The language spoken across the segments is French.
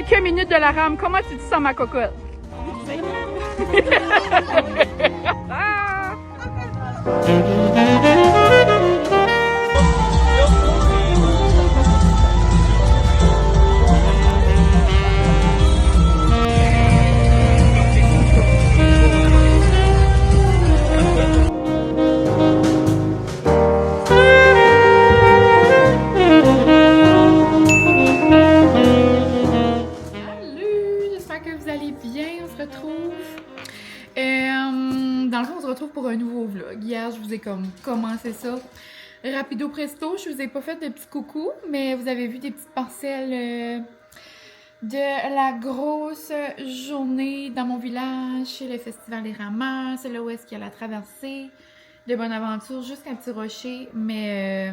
quelques minutes de la rame. Comment tu te sens, ma cocotte? Ah! Dans le fond, on se retrouve pour un nouveau vlog. Hier, je vous ai comme commencé ça rapido presto. Je vous ai pas fait de petits coucou, mais vous avez vu des petites parcelles de la grosse journée dans mon village, chez le Festival des Rameurs. C'est là où est-ce qu'il y a la traversée de Bonaventure jusqu'à Petit Rocher, mais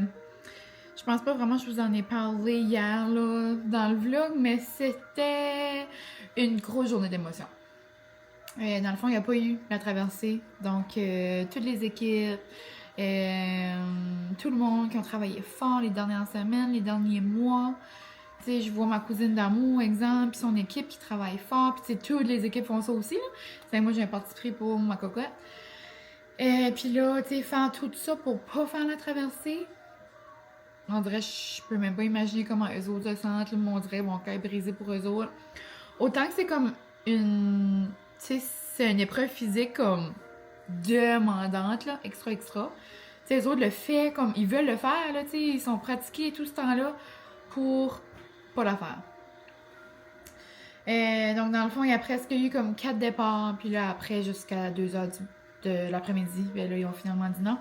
je pense pas vraiment que je vous en ai parlé hier là, dans le vlog, mais c'était une grosse journée d'émotion. Dans le fond, il n'y a pas eu la traversée. Donc, toutes les équipes, tout le monde qui ont travaillé fort les dernières semaines, les derniers mois. Tu sais, je vois ma cousine d'amour, exemple, puis son équipe qui travaille fort. Puis, tu sais, toutes les équipes font ça aussi. Là. Moi, j'ai un parti pris pour ma cocotte. Puis là, tu sais, faire tout ça pour pas faire la traversée. On dirait, je peux même pas imaginer comment eux autres se sentent. Là, on dirait mon cœur est brisé pour eux autres. Autant que c'est comme une... Tu sais, c'est une épreuve physique comme demandante, là, extra. Tu sais, les autres le font comme ils veulent le faire, là, tu sais, ils sont pratiqués tout ce temps-là pour pas la faire. Donc, dans le fond, il y a presque eu comme 4 départs, puis là, après, jusqu'à 2h de l'après-midi, ben là, ils ont finalement dit non.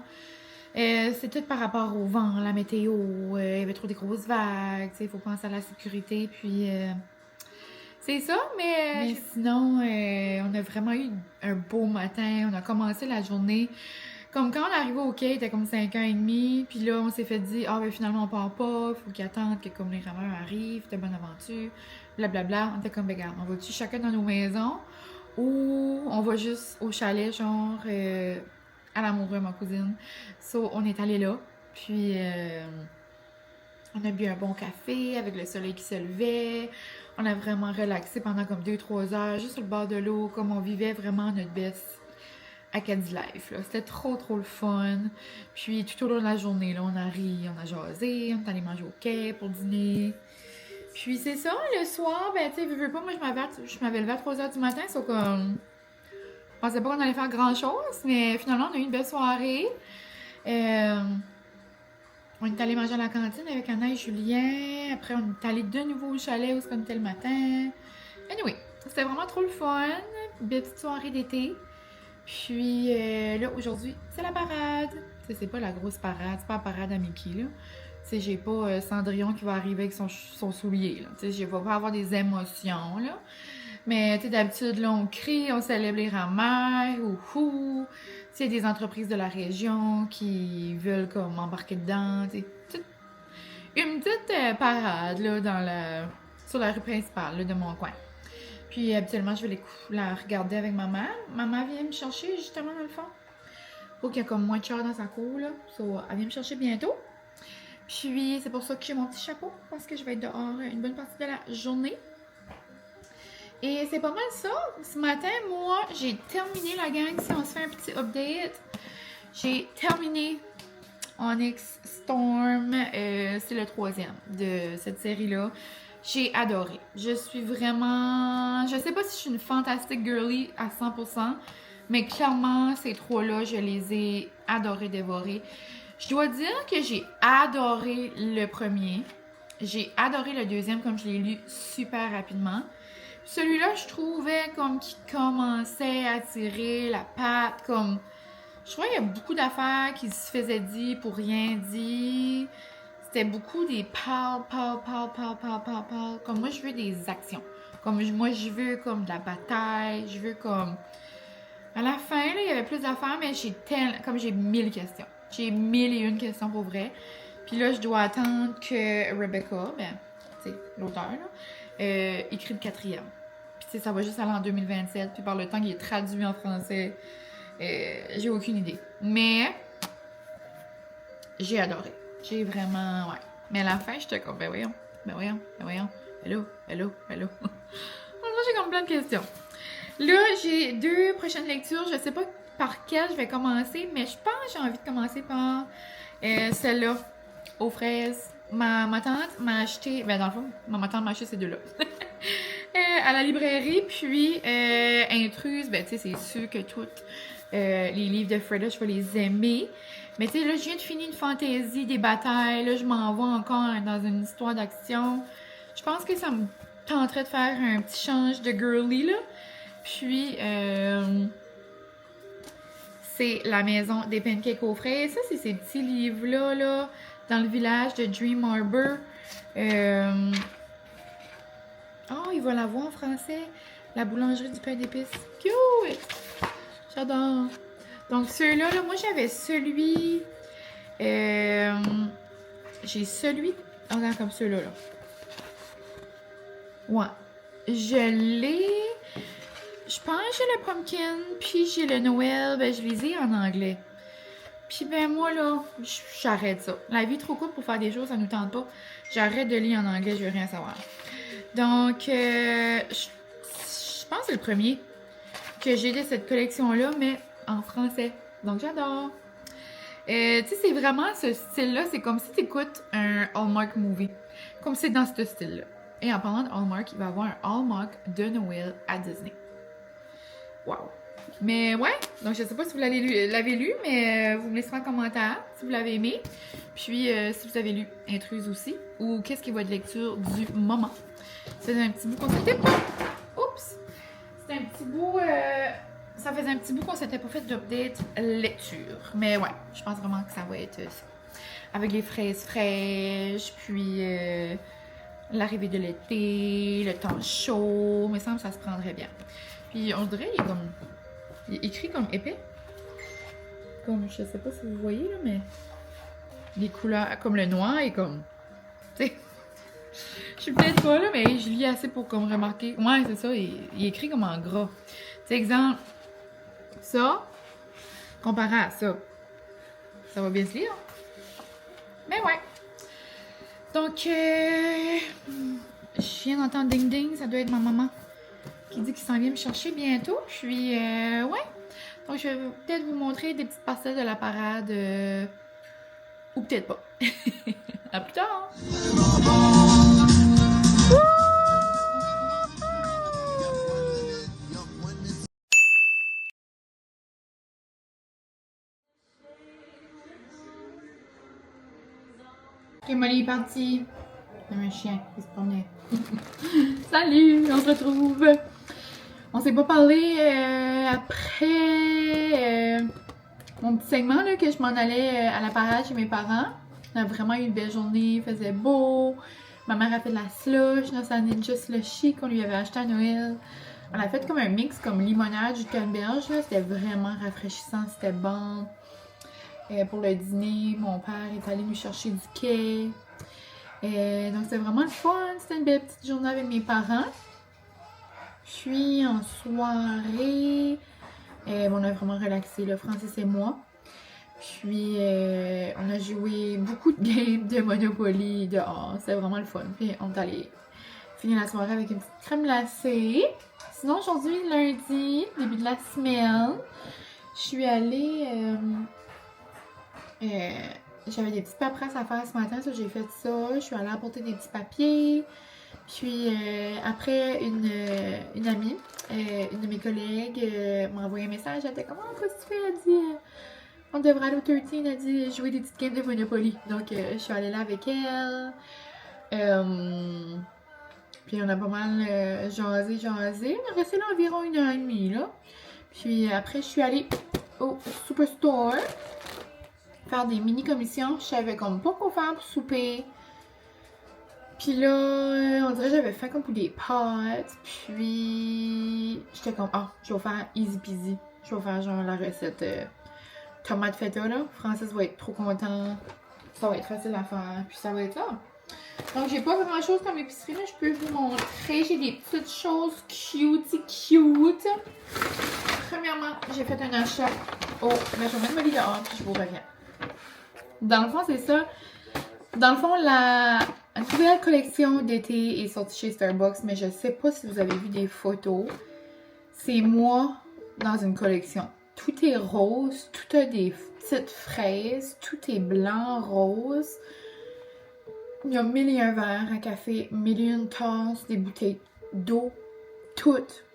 C'est tout par rapport au vent, la météo, il y avait trop des grosses vagues, tu sais, il faut penser à la sécurité, puis... c'est ça, mais sinon, on a vraiment eu un beau matin. On a commencé la journée. Comme quand on est arrivé au quai, il était comme 5h30. Puis là, on s'est fait dire, ah ben finalement, on part pas. Il faut qu'ils attendent que comme les rameurs arrivent, de bonne aventure, blablabla. On était comme, ben regarde, on va-tu chacun dans nos maisons ou on va juste au chalet, genre, à l'amoureux, ma cousine. So, on est allé là. Puis, on a bu un bon café avec le soleil qui se levait. On a vraiment relaxé pendant comme 2-3 heures, juste sur le bord de l'eau, comme on vivait vraiment notre best Acadie Life. C'était trop le fun. Puis tout au long de la journée, là, on a ri, on a jasé, on est allé manger au quai pour dîner. Puis c'est ça, le soir, ben tu sais, veux pas, moi je m'avais levé à 3h du matin, sauf comme... Je pensais pas qu'on allait faire grand chose, mais finalement on a eu une belle soirée. On est allé manger à la cantine avec Anna et Julien. Après, on est allé de nouveau au chalet où on était le matin. Anyway, c'était vraiment trop le fun. Belle petite soirée d'été. Puis là, aujourd'hui, c'est la parade. C'est pas la grosse parade. C'est pas la parade à Mickey, là. T'sais, j'ai pas Cendrillon qui va arriver avec son soulier, là. T'sais, je vais pas avoir des émotions, là. Mais d'habitude, là, on crie, on célèbre les rameurs, ouhou. C'est des entreprises de la région qui veulent comme embarquer dedans. Une petite parade là, sur la rue principale là, de mon coin. Puis habituellement, je vais la regarder avec ma mère. Maman vient me chercher justement dans le fond. Pour qu'il y ait comme moins de chars dans sa cour. Là. So, elle vient me chercher bientôt. Puis c'est pour ça que j'ai mon petit chapeau. Parce que je vais être dehors une bonne partie de la journée. Et c'est pas mal ça. Ce matin, moi, j'ai terminé la gang. Si on se fait un petit update, j'ai terminé Onyx Storm. C'est le 3e de cette série-là. J'ai adoré. Je suis vraiment... Je sais pas si je suis une fantastique girly à 100%, mais clairement, ces 3-là, je les ai adorés, dévorés. Je dois dire que j'ai adoré le premier. J'ai adoré le 2e, comme je l'ai lu super rapidement. Celui-là, je trouvais comme qu'il commençait à tirer la patte, comme... Je trouvais qu'il y a beaucoup d'affaires qui se faisaient dire pour rien dire. C'était beaucoup des parles. Comme moi, je veux des actions. Comme moi, je veux comme de la bataille. Je veux comme... À la fin, là, il y avait plus d'affaires, mais comme j'ai 1000 questions. J'ai 1001 questions pour vrai. Puis là, je dois attendre que Rebecca, ben, tu sais, l'auteur, là, écrit le 4e. Puis ça va juste aller en 2027. Puis par le temps qu'il est traduit en français, j'ai aucune idée. Mais j'ai adoré. J'ai vraiment... Ouais. Mais à la fin, j'étais comme, ben voyons. Hello. Moi, j'ai comme plein de questions. Là, j'ai 2 prochaines lectures. Je sais pas par quelle je vais commencer, mais je pense que j'ai envie de commencer par celle-là, aux fraises. Ma tante m'a acheté, ben dans le fond, ma tante m'a acheté ces deux-là. À la librairie, puis Intruse, ben tu sais, c'est sûr que toutes les livres de Freda, je vais les aimer. Mais tu sais, là, je viens de finir une fantaisie, des batailles, là, je m'en vais encore dans une histoire d'action. Je pense que ça me tenterait de faire un petit change de girly, là. Puis, c'est La maison des pancakes aux fraises. Ça, c'est ces petits livres-là, là, dans le village de Dream Harbor. Oh, il va l'avoir en français. La boulangerie du pain d'épices. Cute! J'adore. Donc, ceux-là, là, moi, j'avais celui... j'ai celui... Regarde comme ceux-là, là. Ouais. Je l'ai... Je pense que j'ai le pumpkin, puis j'ai le Noël. Ben, je les ai en anglais. Puis, ben, moi, là, j'arrête ça. La vie est trop courte pour faire des choses, ça nous tente pas. J'arrête de lire en anglais, je veux rien savoir. Donc, je pense que c'est le premier que j'ai de cette collection-là, mais en français. Donc, j'adore. Tu sais, c'est vraiment ce style-là. C'est comme si tu écoutes un Hallmark movie. Comme c'est dans ce style-là. Et en parlant de Hallmark, il va y avoir un Hallmark de Noël à Disney. Wow! Mais ouais, donc je sais pas si vous l'avez lu, mais vous me laisserez en commentaire si vous l'avez aimé. Puis, si vous avez lu Intruse aussi, ou qu'est-ce qui est votre lecture du moment. C'est un petit bout qu'on s'était pas... Oups! C'est un petit bout... Ça faisait un petit bout qu'on s'était pas fait d'update lecture. Mais ouais, je pense vraiment que ça va être ça. Avec les fraises fraîches, puis l'arrivée de l'été, le temps chaud. Il me semble que ça se prendrait bien. Puis on dirait, il est comme... Il est écrit comme épais. Comme, je sais pas si vous voyez, là, mais... Les couleurs, comme le noir et comme... Tu sais... Je suis peut-être pas là, mais je lis assez pour comme remarquer. Ouais, c'est ça, il est écrit comme en gras. Tu sais, exemple, ça, comparé à ça. Ça va bien se lire. Mais ouais. Donc, je viens d'entendre ding ding, ça doit être ma maman qui dit qu'il s'en vient me chercher bientôt. Puis, ouais. Donc, je vais peut-être vous montrer des petites parcelles de la parade. Ou peut-être pas. À plus tard! Ok, Molly est partie. C'est un chien qui se promenait. Salut, on se retrouve. On s'est pas parlé après mon petit segment là, que je m'en allais à la parade chez mes parents. On a vraiment eu une belle journée, il faisait beau. Ma mère a fait de la slush dans sa Ninja Slushy qu'on lui avait acheté à Noël. On a fait comme un mix comme limonade, jus de canneberge. C'était vraiment rafraîchissant, c'était bon. Pour le dîner, mon père est allé nous chercher du quai. Donc c'était vraiment le fun. C'était une belle petite journée avec mes parents. Puis en soirée, on a vraiment relaxé, là, Francis et moi. Puis on a joué beaucoup de games de Monopoly dehors. C'était vraiment le fun. Puis on est allé finir la soirée avec une petite crème glacée. Sinon aujourd'hui, lundi, début de la semaine, je suis allée... j'avais des petites paperasses à faire ce matin, ça j'ai fait ça. Je suis allée apporter des petits papiers. Puis après, une amie, une de mes collègues, m'a envoyé un message. Elle était comme, oh, qu'est-ce que tu fais? Elle dit, on devrait aller au 13. Elle dit, jouer des petites games de Monopoly. Donc je suis allée là avec elle. Puis on a pas mal jasé. On est resté là environ 1h30 là. Puis après, je suis allée au Superstore faire des mini commissions. Je savais comme pas quoi faire pour souper. Puis là, on dirait que j'avais faim comme pour des pâtes. Puis j'étais comme, ah, je vais faire easy peasy. Je vais faire genre la recette tomate feta là. Francis va être trop content. Ça va être facile à faire. Puis ça va être ça. Donc j'ai pas grand chose comme épicerie, mais je peux vous montrer. J'ai des petites choses cute. Premièrement, j'ai fait un achat. Oh, mais je vais mettre ma lit dehors, puis je vous reviens. Dans le fond, c'est ça. Dans le fond, la nouvelle collection d'été est sortie chez Starbucks, mais je sais pas si vous avez vu des photos. C'est moi dans une collection. Tout est rose, tout a des petites fraises, tout est blanc, rose. Il y a 1001 verres à café, 1001 tasses, des bouteilles d'eau, toutes.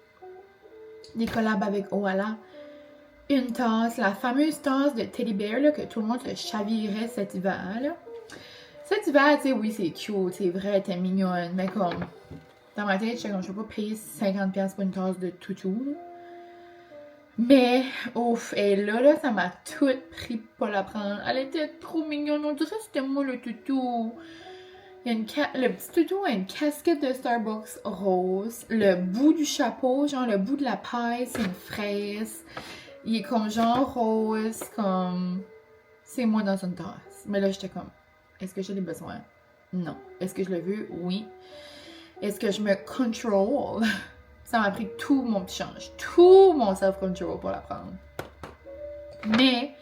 Des collabs avec Owala. Une tasse, la fameuse tasse de Teddy Bear là, que tout le monde se chavirait cet hiver. Là. Cet hiver, tu sais, oui, c'est cute, c'est vrai, t'es mignonne, mais comme, dans ma tête, je ne peux pas payer 50$ pour une tasse de toutou. Là. Mais, ouf, et là, ça m'a tout pris pour la prendre. Elle était trop mignonne, on dirait que c'était moi le toutou. Il y a le petit toutou a une casquette de Starbucks rose. Le bout du chapeau, genre le bout de la paille, c'est une fraise. Il est comme genre rose, comme... C'est moi dans une tasse. Mais là, j'étais comme, est-ce que j'ai des besoins? Non. Est-ce que je le veux? Oui. Est-ce que je me contrôle? Ça m'a pris tout mon petit change, tout mon self-control pour la prendre. Mais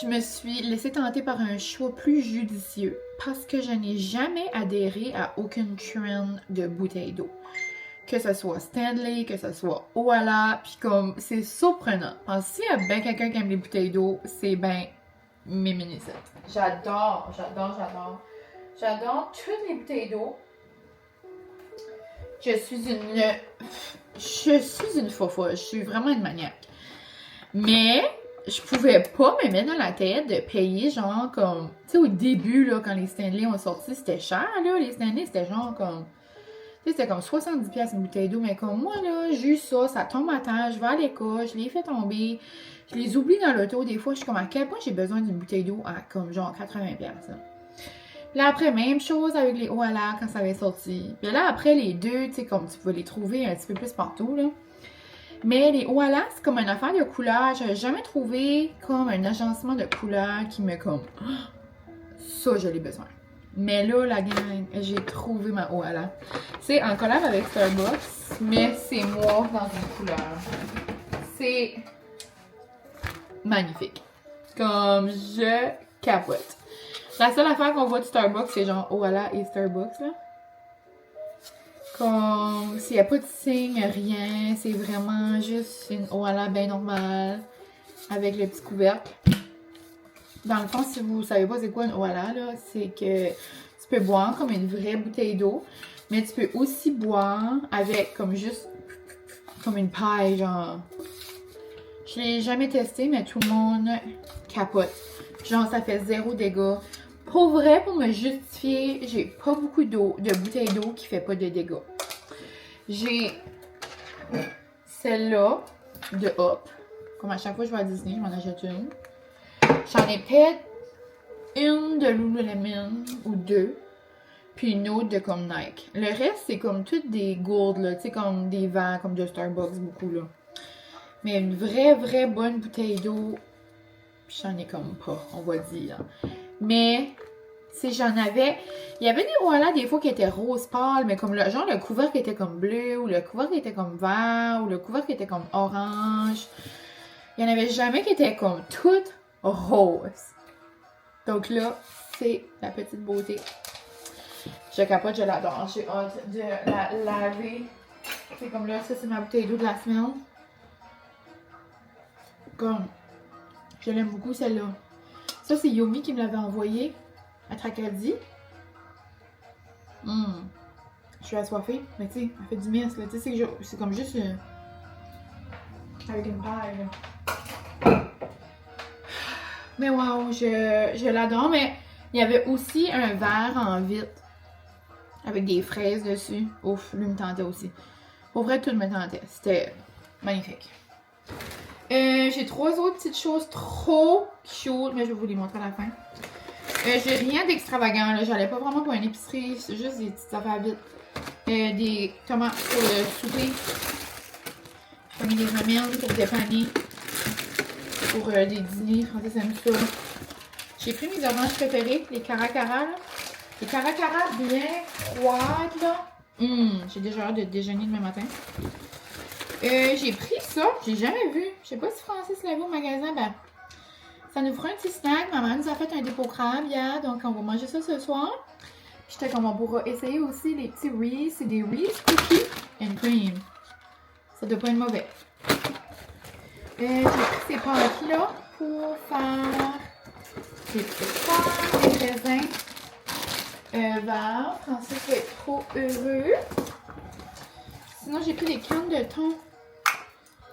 je me suis laissée tenter par un choix plus judicieux parce que je n'ai jamais adhéré à aucune trend de bouteille d'eau. Que ce soit Stanley, que ce soit Owala, puis comme, c'est surprenant. Parce que s'il y a bien quelqu'un qui aime les bouteilles d'eau, c'est ben mes mini-sets. J'adore toutes les bouteilles d'eau. Je suis une fofolle, je suis vraiment une maniaque. Mais je pouvais pas me mettre dans la tête de payer genre comme... Tu sais, au début, là, quand les Stanley ont sorti, c'était cher, là. Les Stanley, c'était genre comme... Tu sais, c'était comme 70$ une bouteille d'eau. Mais comme moi, là, j'ai eu ça, ça tombe à terre, je vais à l'école, je les fais tomber. Je les oublie dans l'auto. Des fois, je suis comme à quel point j'ai besoin d'une bouteille d'eau à comme genre 80$, là. Puis là, après, même chose avec les Owala quand ça avait sorti. Puis là, après, les deux, tu sais, comme tu peux les trouver un petit peu plus partout, là. Mais les Owala, c'est comme une affaire de couleur. J'avais jamais trouvé comme un agencement de couleur qui me comme... Ça, je l'ai besoin. Mais là, la gang, j'ai trouvé ma Owala. C'est en collab avec Starbucks, mais c'est moi dans une couleur. C'est magnifique. Comme je capote. La seule affaire qu'on voit de Starbucks, c'est genre Owala et Starbucks, là. Comme, s'il n'y a pas de signe, rien, c'est vraiment juste une Owala bien normale, avec le petit couvercle. Dans le fond, si vous savez pas c'est quoi une Owala, là, c'est que tu peux boire comme une vraie bouteille d'eau, mais tu peux aussi boire avec comme juste, comme une paille, genre. Je l'ai jamais testé, mais tout le monde capote. Genre, ça fait 0 dégâts. Pour vrai, pour me justifier, j'ai pas beaucoup d'eau, de bouteilles d'eau qui fait pas de dégâts. J'ai celle-là de Hop. Comme à chaque fois que je vais à Disney, je m'en achète une. J'en ai peut-être une de Lululemon ou deux. Puis une autre de comme Nike. Le reste, c'est comme toutes des gourdes, là. Tu sais, comme des verres, comme de Starbucks, beaucoup, là. Mais une vraie bonne bouteille d'eau, j'en ai comme pas, on va dire. Mais, si j'en avais... Il y avait des Owala des fois qui étaient rose pâle, mais comme le genre, le couvercle était comme bleu, ou le couvercle était comme vert, ou le couvercle était comme orange. Il n'y en avait jamais qui étaient comme toutes roses. Donc là, c'est la petite beauté. Je capote, je l'adore. J'ai hâte de la laver. C'est comme là, ça c'est ma bouteille d'eau de la semaine. Comme, je l'aime beaucoup celle-là. Ça, c'est Yomi qui me l'avait envoyé à Tracadie. Je suis assoiffée, mais tu sais, elle fait du mince, là. Tu sais, c'est comme juste avec une paille, là. Mais waouh, je l'adore, mais il y avait aussi un verre en vitre avec des fraises dessus. Ouf, lui me tentait aussi. Pour vrai, tout me tentait. C'était magnifique. J'ai 3 autres petites choses trop cute, mais je vais vous les montrer à la fin. J'ai rien d'extravagant, là. J'allais pas vraiment pour une épicerie, c'est juste des petites affaires vite. Des tomates pour le souper. J'ai mis des ramen pour dépanner. Pour des dîners, Français aiment ça. J'ai pris mes oranges préférées, les caracara, là. Les caracara bien froides, là. J'ai déjà hâte de déjeuner demain matin. J'ai pris ça, j'ai jamais vu. Je sais pas si Francis l'avait au magasin, ben. Ça nous fera un petit snack. Maman nous a fait un dépôt crabe hier, donc on va manger ça ce soir. Puis j'étais comme on pourra essayer aussi les petits Reese. C'est des Reese Cookies and Cream. Ça doit pas être mauvais. J'ai pris ces pâtes-là pour faire des petites poires, des raisins verts. Francis va être trop heureux. Sinon, j'ai pris des cannes de thon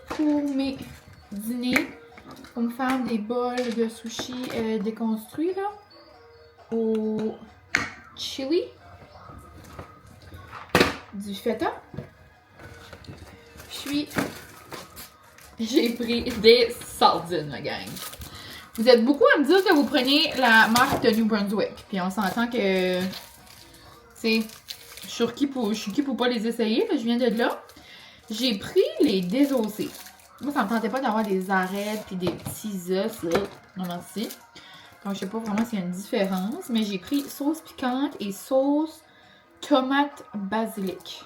pour mes dîners. Pour me faire des bols de sushi déconstruits là. Au chili. Du feta. Puis, j'ai pris des sardines, la gang. Vous êtes beaucoup à me dire que vous prenez la marque de New Brunswick. Puis on s'entend que, c'est, je suis qui pour pas les essayer. Je viens de là. J'ai pris les désossés. Moi, ça me tentait pas d'avoir des arêtes puis des petits os, là. Non, merci. Donc, je sais pas vraiment s'il y a une différence. Mais j'ai pris sauce piquante et sauce tomate basilic.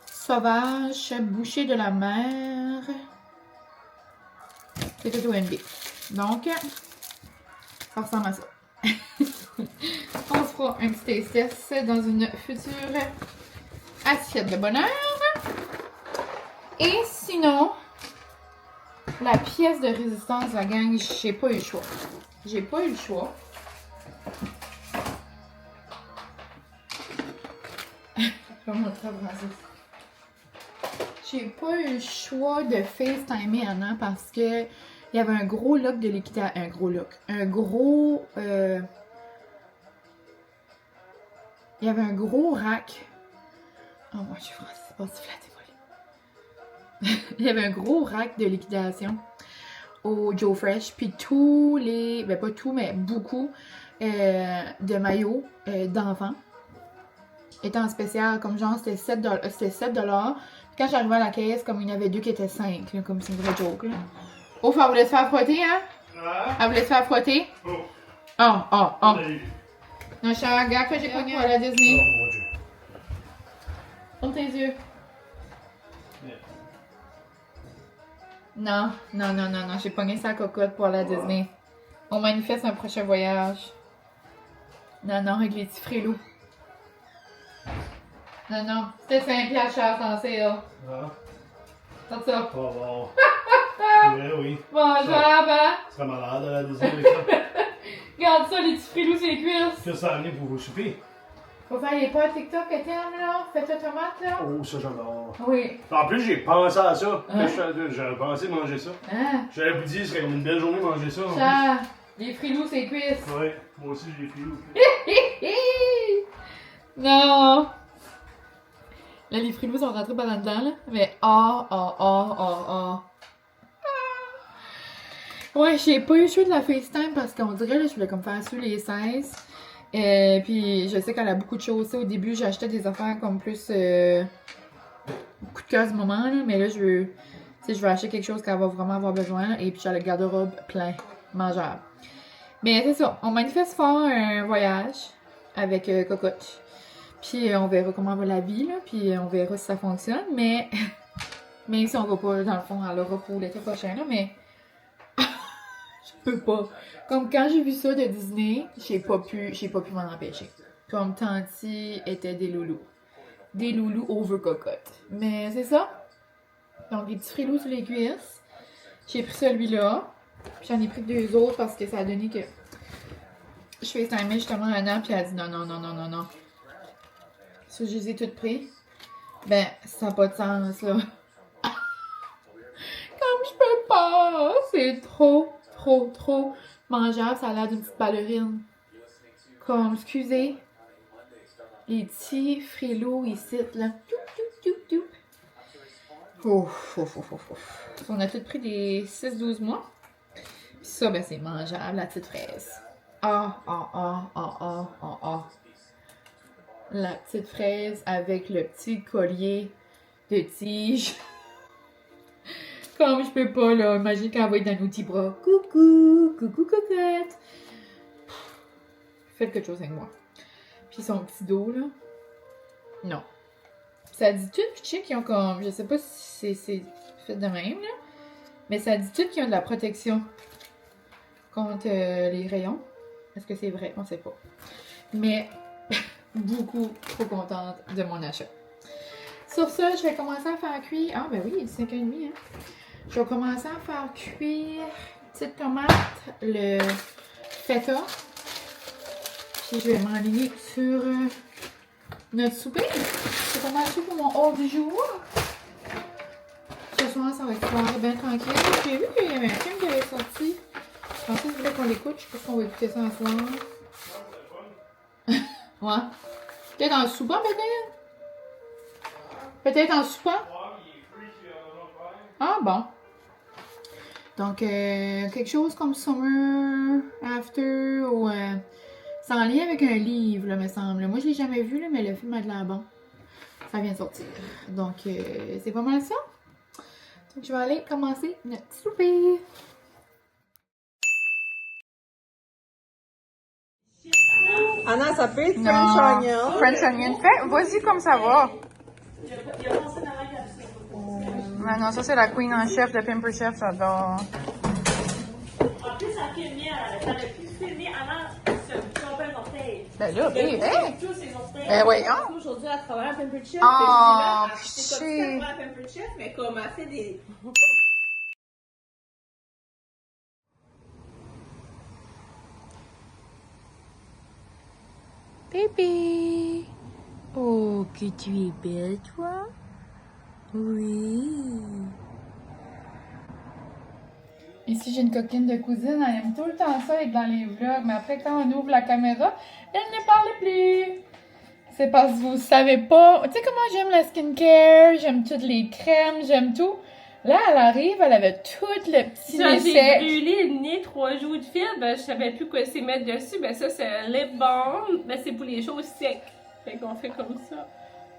Sauvage, boucher de la mer. C'est tout OMB. Donc, ça ressemble à ça. On se fera un petit taste dans une future assiette de bonheur. Et sinon, la pièce de résistance, la gang, j'ai pas eu le choix. J'ai pas eu le choix. Je vais montrer à Francis. J'ai pas eu le choix de FaceTimer Anna parce que il y avait un gros look de liquidation. Un gros look. Un gros. Il y avait un gros rack. Oh, moi, je suis Francis, c'est pas si flatté. Il y avait un gros rack de liquidation au Joe Fresh. Puis tous les. Ben, pas tout, mais beaucoup de maillots d'enfants étaient en spécial. Comme genre, c'était 7 $. C'était 7 $. Quand j'arrivais à la caisse, comme il y en avait deux qui étaient 5. Là, comme c'est une vraie joke. Là. Ouf, elle voulait se faire frotter, hein? Elle voulait se faire frotter? Oh. Non, je suis un gars que j'ai pogné à la Disney. Oh mon Dieu. Ferme tes yeux. Non, j'ai pogné sa cocotte pour la Disney. On manifeste un prochain voyage. Non, avec les petits frilous. Non, c'était 5 piastres cher en sale. Ah, Comme ça. pas bon. Ouais, oui. Bonjour, hein? Tu serais malade à la Disney avec ça. Regarde ça, les petits frilous, c'est cuir. Qu'est-ce que ça a amené pour vous souper? Faut faire les pâtes TikTok que t'aimes, là. Faites tomate, là. Oh, ça j'adore. Oui. En plus, j'ai pensé à ça. Hein? J'avais pensé manger ça. Hein? J'avais vous dit, ce serait comme une belle journée de manger ça. En Ça, les frilous, c'est cuisse. plus. Ouais, moi aussi j'ai fait. Non. Là, les frilous sont rentrés par là-dedans, là. Mais Ouais, j'ai pas eu le choix de la FaceTime parce qu'on dirait, là, je voulais comme faire sur les 16. Puis je sais qu'elle a beaucoup de choses. Au début, j'achetais des affaires comme plus coup de cœur du moment, là. Mais là, je veux acheter quelque chose qu'elle va vraiment avoir besoin. Et puis j'ai le garde-robe plein, mangeable. Mais c'est ça, on manifeste faire un voyage avec Cocotte. Puis on verra comment va la vie, là. Puis on verra si ça fonctionne. Mais même si on va pas, dans le fond, à l'Europe pour l'été prochain, là. Mais je peux pas. Comme quand j'ai vu ça de Disney, j'ai pas pu m'en empêcher. Comme Tanti était des loulous. Des loulous over Cocotte. Mais c'est ça. Donc des petits frilous sur les cuisses. J'ai pris celui-là. Puis j'en ai pris 2 autres parce que ça a donné que je fais FaceTime justement Anna, puis elle a dit non. Ça, je les ai toutes pris. Ben, ça n'a pas de sens, là. Comme je peux pas. C'est trop mangeable. Ça a l'air d'une petite ballerine. Comme, excusez. Les petits frilous ici, là. Ouf. On a toutes pris des 6-12 mois. Puis ça, ben, c'est mangeable, la petite fraise. La petite fraise avec le petit collier de tige. Comme je peux pas, là. Imagine quand elle va être dans nos petits bras. Coucou cocotte. Faites quelque chose avec moi. Puis son petit dos, là. Non. Ça dit tout, puis qu'ils ont comme... Je sais pas si c'est fait de même, là. Mais ça dit tout qu'ils ont de la protection contre les rayons. Est-ce que c'est vrai? On sait pas. Mais beaucoup trop contente de mon achat. Sur ça, je vais commencer à faire cuire. Ah, ben oui, il est 5h30, hein. Je vais commencer à faire cuire petite tomate, le feta. Puis je vais m'enligner sur notre souper. C'est pas mal tout pour mon haut du jour. Ce soir, ça va être soirée bien tranquille. J'ai vu qu'il y avait un film qui avait sorti. Je pensais que je voulais qu'on l'écoute. Je sais pas si on va écouter ça ce soir. Ouais. Peut-être en soupant, peut-être? Peut-être en soupant? Ah, bon. Donc, quelque chose comme Summer After ou... c'est en lien avec un livre, là, me semble. Moi, je l'ai jamais vu, là, mais le film a de l'air bon. Ça vient de sortir. Donc, c'est pas mal ça. Donc, je vais aller commencer notre souper. Anna, ça peut être French onion. French onion. Fait, vas-y comme ça va. Ouais, non, ça, c'est la queen en chef de Pimper Chef, j'adore. En plus, ça fait miel. Ça aurait pu filmer Anna se tromper un orteil. Ben là, Tous ses orteils. Ben oui, hein? Aujourd'hui, elle travaille à Pampered Chef. Oh, C'est comme si elle travaille à Pampered Chef, mais comme elle fait des... Bébé! Oh, que tu es belle, toi? Oui! Ici, j'ai une coquine de cousine. Elle aime tout le temps ça, être dans les vlogs. Mais après, quand on ouvre la caméra, elle ne parle plus. C'est parce que vous savez pas. Tu sais comment j'aime la skincare? J'aime toutes les crèmes, j'aime tout. Là, elle arrive, elle avait tout le petit Ça, nez j'ai sec. brûlé le nez 3 jours de fil, ben je savais plus quoi c'est mettre dessus. Ben ça, c'est un lip balm, ben c'est pour les choses secs. Fait qu'on fait comme ça.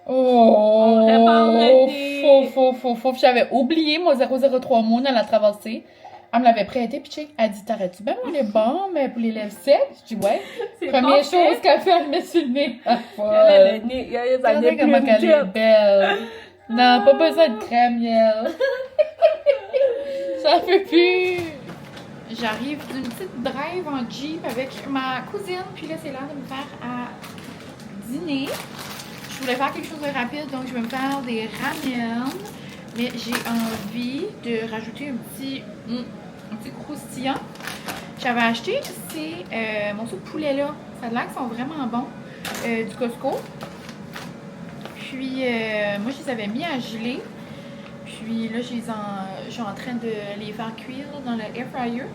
Oh! On répare le nez. Faux. J'avais oublié mon 003 Moon à la traversée. Elle me l'avait prêté, puis elle dit, t'arrêtes-tu bien mon lip balm pour les lèvres secs? Je dis, ouais. C'est Première parfait. chose qu'elle fait, elle met sur le nez. Ah, Elle a le nez, ça regardez n'est comment plus elle est une belle. Non, pas besoin de crème, Yel. Ça fait plus. J'arrive d'une petite drive en Jeep avec ma cousine, puis là, c'est l'heure de me faire à dîner. Je voulais faire quelque chose de rapide, donc je vais me faire des ramen. Mais j'ai envie de rajouter un petit croustillant. J'avais acheté ces morceaux de poulet là. Ça a l'air qu'ils sont vraiment bons. Du Costco. Puis, moi, je les avais mis à geler. Puis là, je suis en train de les faire cuire là, dans le air fryer.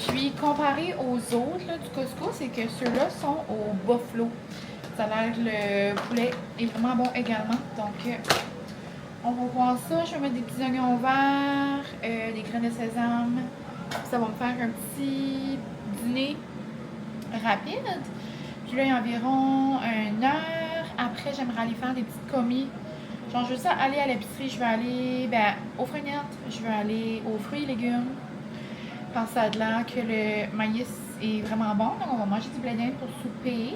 Puis, comparé aux autres là, du Costco, c'est que ceux-là sont au buffalo. Ça a l'air que le poulet est vraiment bon également. Donc, on va voir ça. Je vais mettre des petits oignons verts, des graines de sésame. Ça va me faire un petit dîner rapide. Puis là, il y a environ 1 heure. Après, j'aimerais aller faire des petites commis. Genre, je veux ça aller à l'épicerie. Je vais aller aux freinettes. Je vais aller aux fruits et légumes. Parce que ça a l'air que le maïs est vraiment bon. Donc, on va manger du blé d'Inde pour souper.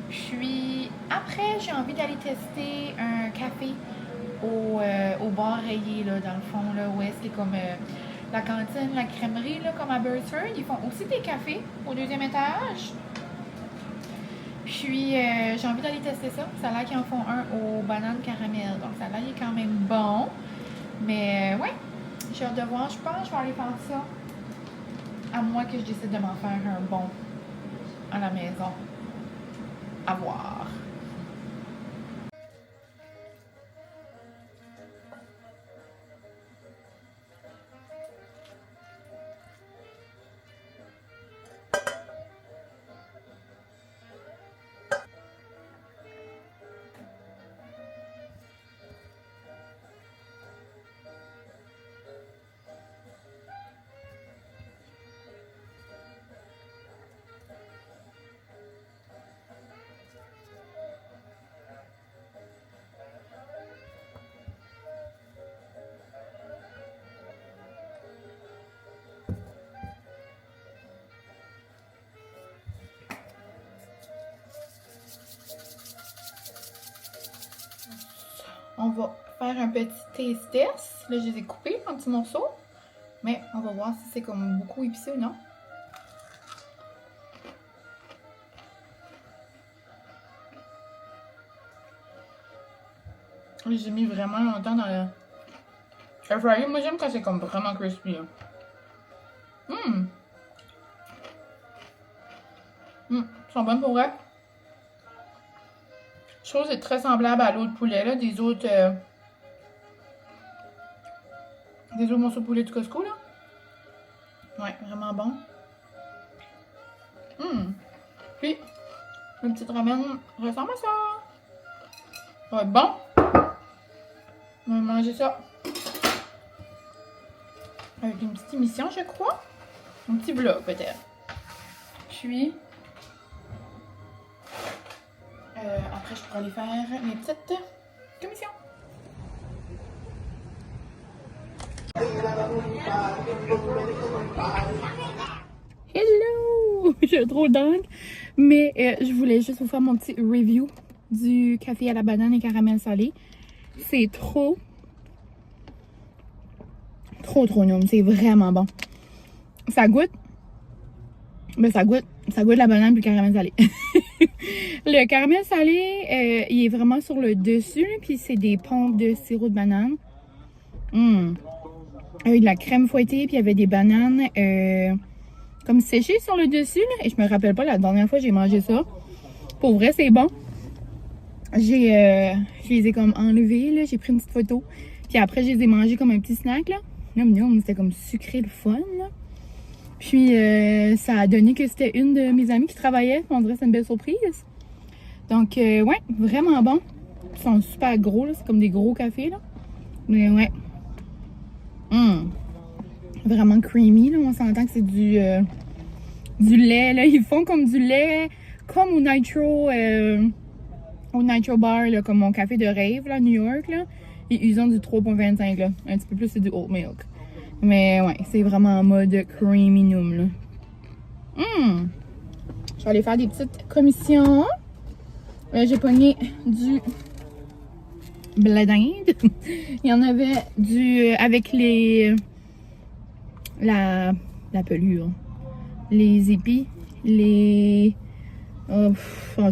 Puis, après, j'ai envie d'aller tester un café au bar rayé, là, dans le fond, là, où est-ce qu'il y a comme la cantine, la crèmerie, là, comme à Burford. Ils font aussi des cafés au 2e étage. Puis, j'ai envie d'aller tester ça. Ça a l'air qu'ils en font un aux bananes caramel. Donc, ça a l'air qu'il est quand même bon. Mais, ouais, j'ai hâte de voir. Je pense que je vais aller faire ça. À moins que je décide de m'en faire un bon à la maison. À voir. On va faire un petit taste test. Là, je les ai coupés en petits morceaux. Mais on va voir si c'est comme beaucoup épicé ou non. J'ai mis vraiment longtemps dans le air fryer. Moi, j'aime quand c'est comme vraiment crispy. Ils sont bonnes pour vrai. Je trouve que c'est très semblable à l'autre poulet, là, des autres morceaux de poulet du Costco, là. Ouais, vraiment bon. Puis, une petite ramen ressemble à ça. Ça va être bon. On va manger ça. Avec une petite émission, je crois. Un petit vlog, peut-être. Puis, après, je pourrais aller faire mes petites commissions. Hello! Je suis trop dingue. Mais je voulais juste vous faire mon petit review du café à la banane et caramel salé. C'est trop yum. C'est vraiment bon. Ça goûte. Ben, ça goûte la banane puis le caramel salé. Le caramel salé, il est vraiment sur le dessus. Puis c'est des pompes de sirop de banane. Avec de la crème fouettée. Puis il y avait des bananes comme séchées sur le dessus. Là, et je me rappelle pas la dernière fois que j'ai mangé ça. Pour vrai, c'est bon. Je les ai comme enlevés. J'ai pris une petite photo. Puis après, je les ai mangés comme un petit snack. Là. C'était comme sucré, le fun. Là. Puis, ça a donné que c'était une de mes amies qui travaillait. On dirait que c'est une belle surprise. Donc, ouais, vraiment bon. Ils sont super gros, là. C'est comme des gros cafés, là. Mais ouais. Vraiment creamy, là. On s'entend que c'est du lait, là. Ils font comme du lait, comme au Nitro Bar, là, comme mon café de rêve, là, à New York, là. Et ils ont du 3,25, là. Un petit peu plus, c'est du oat milk. Mais ouais, c'est vraiment en mode creamy noom, là. Je vais aller faire des petites commissions. J'ai pogné du blé d'Inde. Il y en avait du avec la pelure. Les épis. En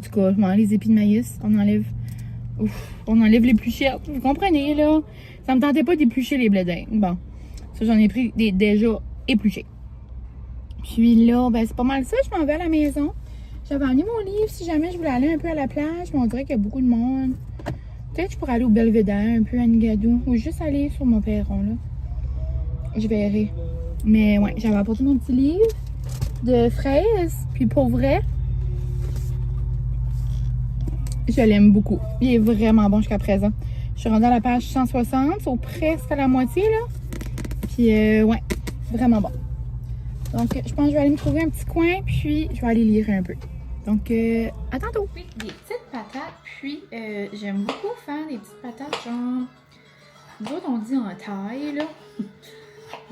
tout cas, les épis de maïs. On enlève l'épluchette. Vous comprenez, là? Ça me tentait pas d'éplucher les blés d'Inde. Bon. Ça, j'en ai pris des déjà épluchés. Puis là, ben c'est pas mal ça. Je m'en vais à la maison. J'avais emmené mon livre si jamais je voulais aller un peu à la plage. Mais on dirait qu'il y a beaucoup de monde. Peut-être que je pourrais aller au Belvédère, un peu à Nigadou. Ou juste aller sur mon perron, là. Je verrai. Mais ouais, j'avais apporté mon petit livre de fraises. Puis pour vrai, je l'aime beaucoup. Il est vraiment bon jusqu'à présent. Je suis rendue à la page 160, au presque à la moitié, là. Puis, ouais, vraiment bon. Donc, je pense que je vais aller me trouver un petit coin, puis je vais aller lire un peu. Donc, à tantôt! Oui, des petites patates, puis j'aime beaucoup faire des petites patates, genre, nous autres, on dit en taille, là.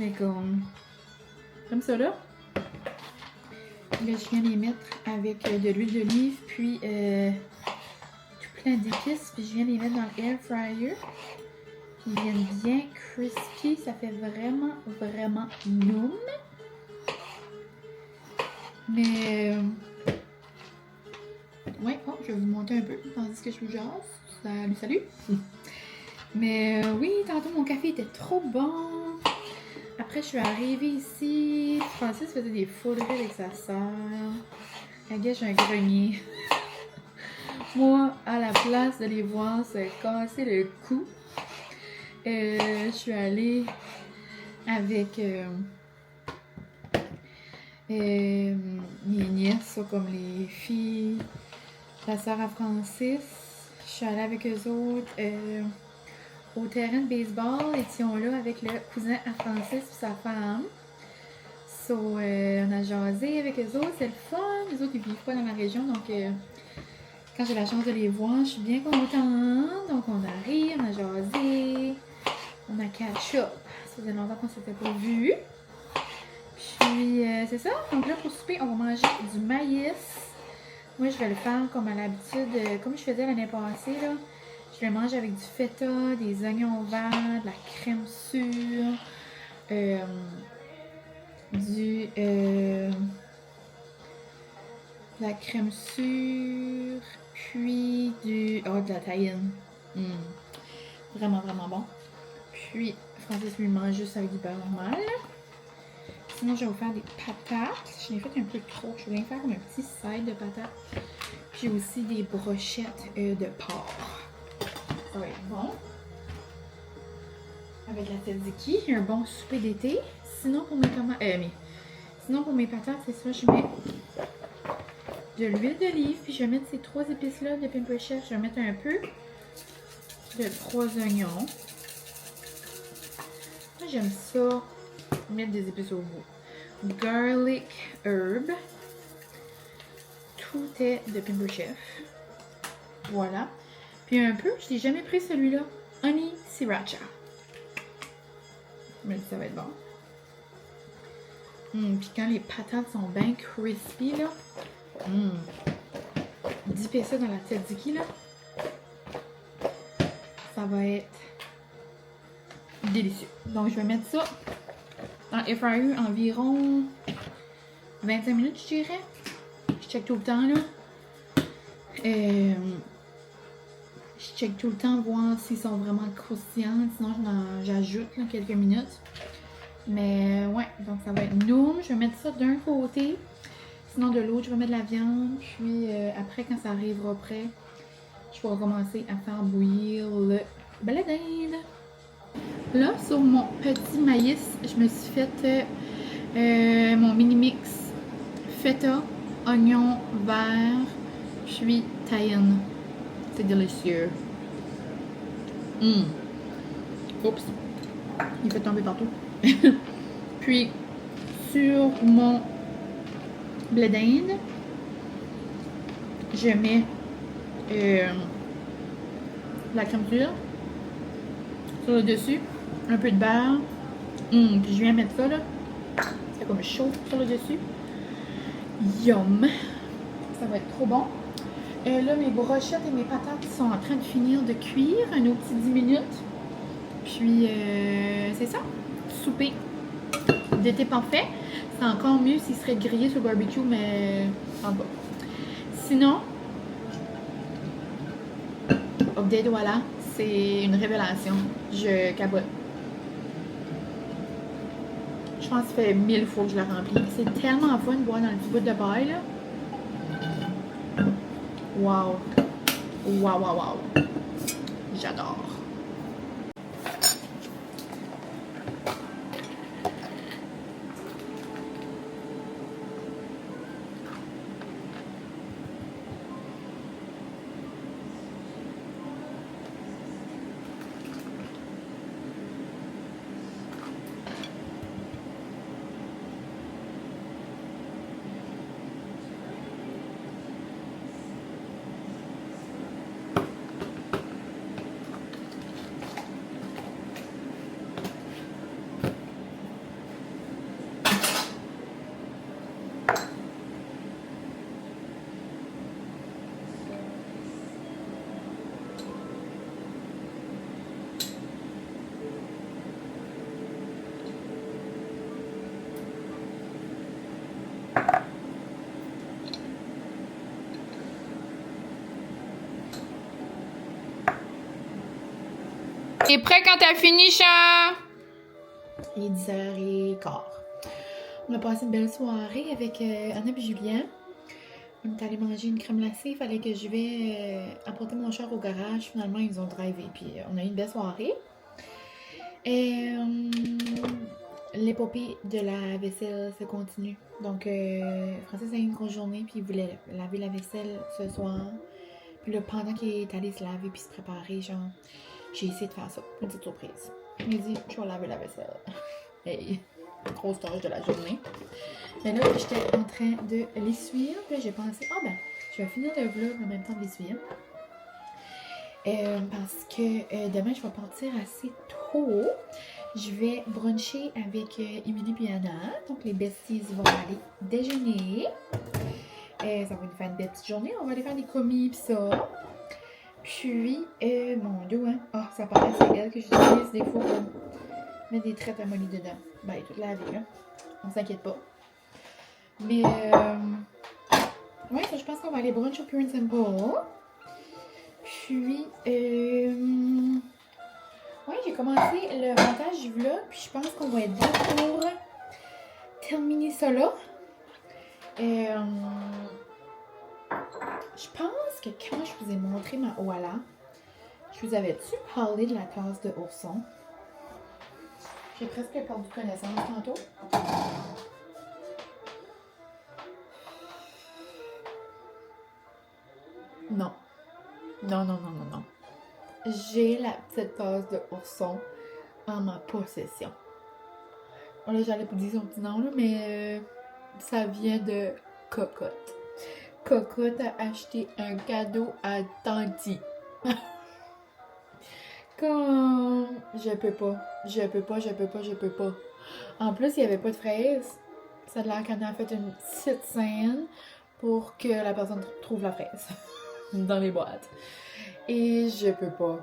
Mais comme ça, là. Là, je viens les mettre avec de l'huile d'olive, puis tout plein d'épices, puis je viens les mettre dans l'air fryer. Ils viennent bien crispy, ça fait vraiment noum. Mais ouais, je vais vous monter un peu tandis que je vous jase. Salut! Mais oui, tantôt mon café était trop bon. Après, je suis arrivée ici. Francis faisait des fouleries avec sa soeur. Regarde, j'ai un grenier. Moi, à la place de les voir se casser le cou, je suis allée avec mes nièces, comme les filles, la sœur à Francis. Je suis allée avec eux autres au terrain de baseball. Étions là avec le cousin à Francis et sa femme. On a jasé avec eux autres, c'est le fun. Les autres, ils vivent pas dans la région, donc quand j'ai la chance de les voir, je suis bien contente. Donc on a ri, on a jasé, on a catch up. Ça faisait longtemps qu'on s'était pas vu. Puis c'est ça. Donc là, pour souper, on va manger du maïs. Moi, je vais le faire comme à l'habitude, comme je faisais l'année passée, là. Je le mange avec du feta, des oignons verts, de la crème sûre, de la crème sûre, puis de la tahine. Vraiment, vraiment bon. Puis, Francis lui mange juste avec du beurre normal. Sinon, je vais vous faire des patates. J'en ai fait un peu trop. Je voulais faire comme un petit side de patates. Puis aussi des brochettes de porc. Ça va être bon. Avec la tzatziki, un bon souper d'été. Sinon, pour mes tomates... Sinon, pour mes patates, c'est ça, je mets de l'huile d'olive. Puis je vais mettre ces 3 épices-là de Pimper Chef. Je vais mettre un peu de 3 oignons. Moi, j'aime ça. Mettre des épices au bout. Garlic herb. Tout est de Pimper Chef. Voilà. Puis un peu, je n'ai jamais pris celui-là. Honey Sriracha. Mais ça va être bon. Puis quand les patates sont bien crispy, là. Dipper ça dans la tzatziki, là. Ça va être délicieux. Donc, je vais mettre ça dans air fryer environ 25 minutes, je dirais. Je check tout le temps, là. Je check tout le temps, voir s'ils sont vraiment croustillants. Sinon, j'ajoute quelques minutes. Mais ouais, donc ça va être noum. Je vais mettre ça d'un côté. Sinon, de l'autre, je vais mettre de la viande. Puis après, quand ça arrivera prêt, je vais commencer à faire bouillir le blé d'Inde. Là, sur mon petit maïs, je me suis fait mon mini mix feta, oignon vert, puis tahine. C'est délicieux. Oups. Il fait tomber partout. Puis, sur mon blé d'Inde, je mets la crème dure sur le dessus, un peu de beurre. Puis je viens mettre ça là. C'est comme chaud sur le dessus. Yum! Ça va être trop bon. Là, mes brochettes et mes patates sont en train de finir de cuire. Un autre petit 10 minutes. Puis, c'est ça. Souper d'été parfait. C'est encore mieux s'il serait grillé sur le barbecue, mais en bas. Sinon, update, voilà. C'est une révélation. Je capote. Je pense que ça fait 1000 fois que je la remplis. C'est tellement fun de boire dans le petit bout de paille, là. Wow. Wow, wow, wow. J'adore. T'es prêt quand t'as fini, chat? Il est 10h15. On a passé une belle soirée avec Anna et Julien. On est allé manger une crème glacée. Il fallait que je vais apporter mon char au garage. Finalement, ils ont drivé. Puis on a eu une belle soirée. Et l'épopée de la vaisselle se continue. Donc, Francis a eu une grosse journée. Puis il voulait laver la vaisselle ce soir. Puis là, pendant qu'il est allé se laver puis se préparer, genre, j'ai essayé de faire ça. Une petite surprise. Il m'a dit, je vais laver la vaisselle. Hey, grosse tâche de la journée. Mais là, j'étais en train de l'essuyer. Puis j'ai pensé, ah ben, je vais finir le vlog en même temps de l'essuyer. Parce que demain, je vais partir assez tôt. Je vais bruncher avec Emily et Anna. Donc, les besties vont aller déjeuner. Ça va nous faire une belle petite journée. On va aller faire des commis pis ça. Puis, mon Dieu, hein. Ah, ça paraît, c'est elle que j'utilise des fois pour mettre des traites à molly dedans. Ben, toute la vie, là. On s'inquiète pas. Mais, ouais, ça, je pense qu'on va aller brunch au Pure and Simple. Puis, Ouais, j'ai commencé le montage du vlog, puis je pense qu'on va être bon pour terminer ça là. Je pense que quand je vous ai montré ma Oala, je vous avais-tu parlé de la classe de ourson? J'ai presque perdu connaissance tantôt. Non. Non, non, non, non, non. J'ai la petite tasse de ourson en ma possession. Bon, là, j'allais vous dire son petit nom, là, mais ça vient de Cocotte. Cocotte a acheté un cadeau à Tanti. Comme... Je peux pas. En plus, il n'y avait pas de fraises. Ça a l'air qu'elle a fait une petite scène pour que la personne trouve la fraise dans les boîtes. Et je peux pas.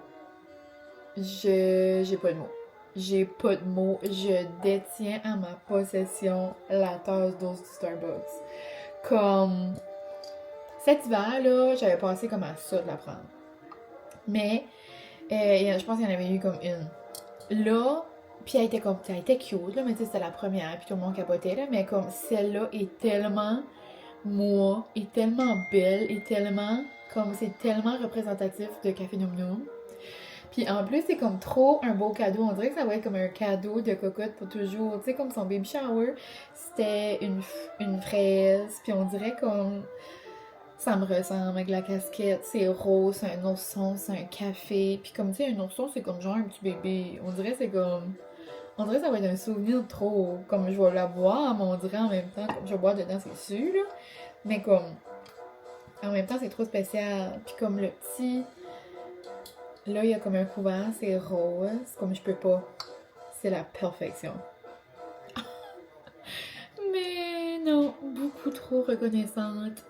J'ai pas de mots. J'ai pas de mots. Je détiens à ma possession la tasse d'eau du Starbucks. Comme... Cet hiver, là, j'avais pensé comme à ça de la prendre. Mais, je pense qu'il y en avait eu comme une. Là, puis elle était cute, là, mais tu sais, c'était la première, puis tout le monde capotait, là. Mais comme, celle-là est tellement moi, est tellement belle, est tellement, comme, c'est tellement représentatif de Café Noum Noum. Puis en plus, c'est comme trop un beau cadeau. On dirait que ça va être comme un cadeau de Cocotte pour toujours. Tu sais, comme son baby shower, c'était une fraise. Puis on dirait comme... Ça me ressemble avec la casquette. C'est rose, c'est un ourson, c'est un café. Puis comme tu sais, un ourson, c'est comme genre un petit bébé. On dirait que c'est comme... On dirait que ça va être un souvenir trop... Comme je vais la boire, mais on dirait en même temps... Comme je vais boire dedans, c'est sûr, là. Mais comme... En même temps, c'est trop spécial. Puis comme le petit... Là, il y a comme un couvert, c'est rose. Comme je peux pas. C'est la perfection. Mais non, beaucoup trop reconnaissante.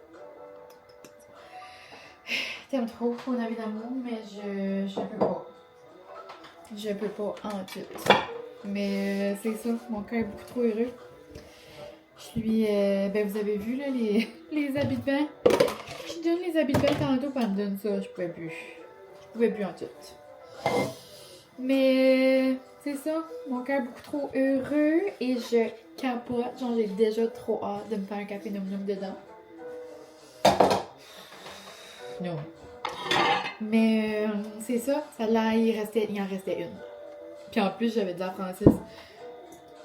T'aimes trop mon avis d'amour, mais je peux pas. Je peux pas en tout. Mais c'est ça, mon cœur est beaucoup trop heureux. Je lui... ben vous avez vu là, les habits de bain. Je donne les habits de bain tantôt, puis elle me donne ça. Je pouvais plus. Je pouvais plus en tout. Mais c'est ça, mon cœur est beaucoup trop heureux et je capote. Genre, j'ai déjà trop hâte de me faire un café Noum Noum dedans. Non. Mais c'est ça, là, il en restait une. Puis en plus, j'avais dit à Francis,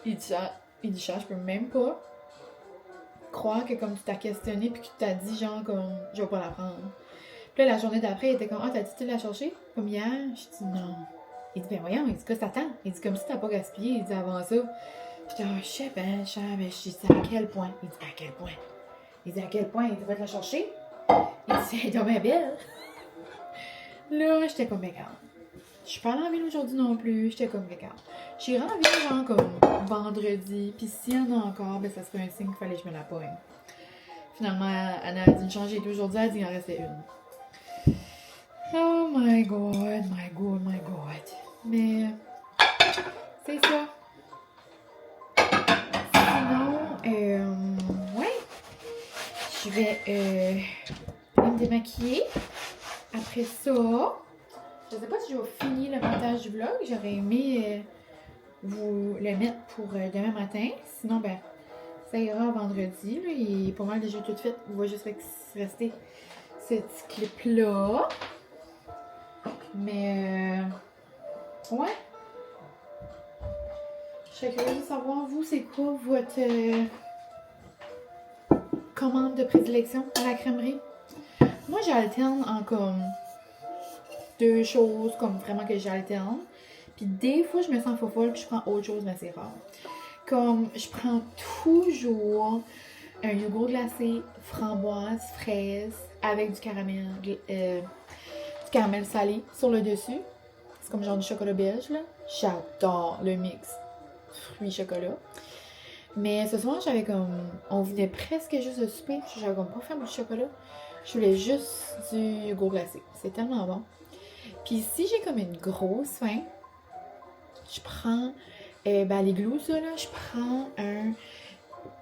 il dit, je peux même pas croire que comme tu t'as questionné puis que tu t'as dit genre comme, je vais pas la prendre. Puis là, la journée d'après, il était comme, t'as dit tu la chercher? Comme hier, je dis non. Il dit, ben voyons, il dit, qu'est-ce que t'attends? Il dit, comme si t'as pas gaspillé, il dit, avant ça. J'étais, je sais, ben, je dis, à quel point? Il dit, à quel point? Il dit, à quel point? Il dit, va te la chercher? Il dit, c'est dommage belle. Là, j'étais comme, regarde. Je suis pas allée en ville aujourd'hui non plus. J'étais comme, regarde. J'irai en ville, genre, comme vendredi. Puis s'il y en a encore, ben, ça serait un signe qu'il fallait que je me la pogne. Finalement, elle a dit une changer d'aujourd'hui, elle a dit qu'il en restait une. Oh my god, my god, my god. Mais c'est ça. Sinon, ouais. Je vais me démaquiller. Après ça, je sais pas si je vais finir le montage du vlog. J'aurais aimé vous le mettre pour demain matin. Sinon, ben, ça ira vendredi. Là. Il est pas mal déjà tout fait. Il va juste rester ce petit clip-là. Mais, ouais. Je serais curieuse de savoir, vous, c'est quoi votre commande de prédilection à la crèmerie? Moi, j'alterne en comme 2 choses, comme vraiment que j'alterne. Puis des fois, je me sens folle puis je prends autre chose, mais c'est rare. Comme, je prends toujours un yogourt glacé, framboise, fraise, avec du caramel salé sur le dessus. C'est comme genre du chocolat belge, là. J'adore le mix fruits-chocolat. Mais ce soir, j'avais comme... On venait presque juste de souper. J'avais comme pas fait du chocolat. Je voulais juste du yogourt glacé. C'est tellement bon. Puis si j'ai comme une grosse faim, je prends... les glous, ça, là. Je prends un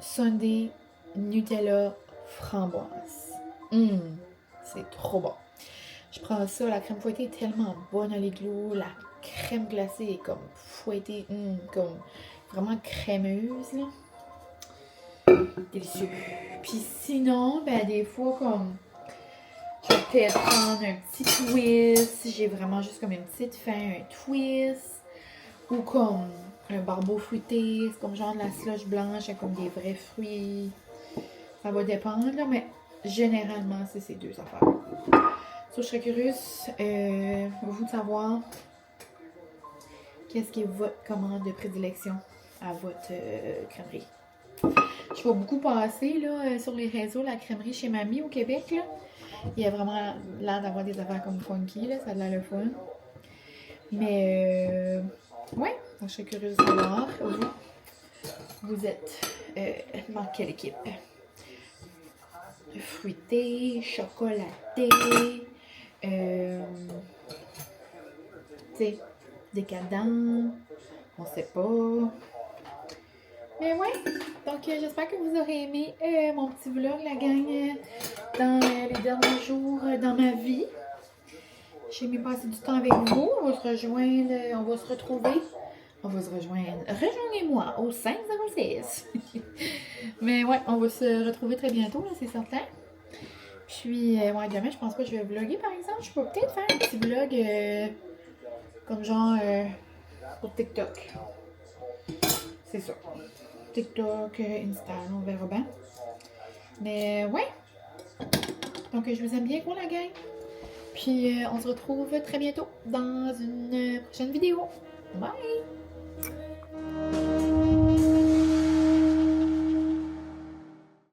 sundae Nutella framboise. C'est trop bon. Je prends ça, la crème fouettée est tellement bonne à l'églou, la crème glacée est comme fouettée, comme vraiment crémeuse, là. Délicieux. Puis sinon, ben des fois, comme, je vais peut-être prendre un petit twist. J'ai vraiment juste comme une petite fin, un twist. Ou comme un barbeau fruité, c'est comme genre de la slush blanche avec comme des vrais fruits. Ça va dépendre, là, mais généralement, c'est ces deux affaires. So, je serais curieuse, vous de savoir qu'est-ce qui est votre commande de prédilection à votre crèmerie. Je vois beaucoup passer là, sur les réseaux la crèmerie chez Mamie au Québec. Là. Il y a vraiment l'air d'avoir des affaires comme funky, là, ça a l'air le fun. Mais ouais, donc je serais curieuse de savoir, vous êtes dans quelle équipe? Fruité, chocolaté, tu sais, décadent, on sait pas. Mais ouais, donc j'espère que vous aurez aimé mon petit vlog, la gang, dans les derniers jours dans ma vie. J'ai aimé passer du temps avec vous. On va se rejoindre, on va se retrouver. On va se rejoindre. Rejoignez-moi au 506. Mais ouais, on va se retrouver très bientôt, là, c'est certain. Puis, ouais, demain, je pense pas que je vais vlogger, par exemple. Je peux peut-être faire un petit vlog comme genre pour TikTok. C'est ça. TikTok, Insta, on verra bien. Mais ouais. Donc, je vous aime bien, quoi, la gang. Puis, on se retrouve très bientôt dans une prochaine vidéo. Bye!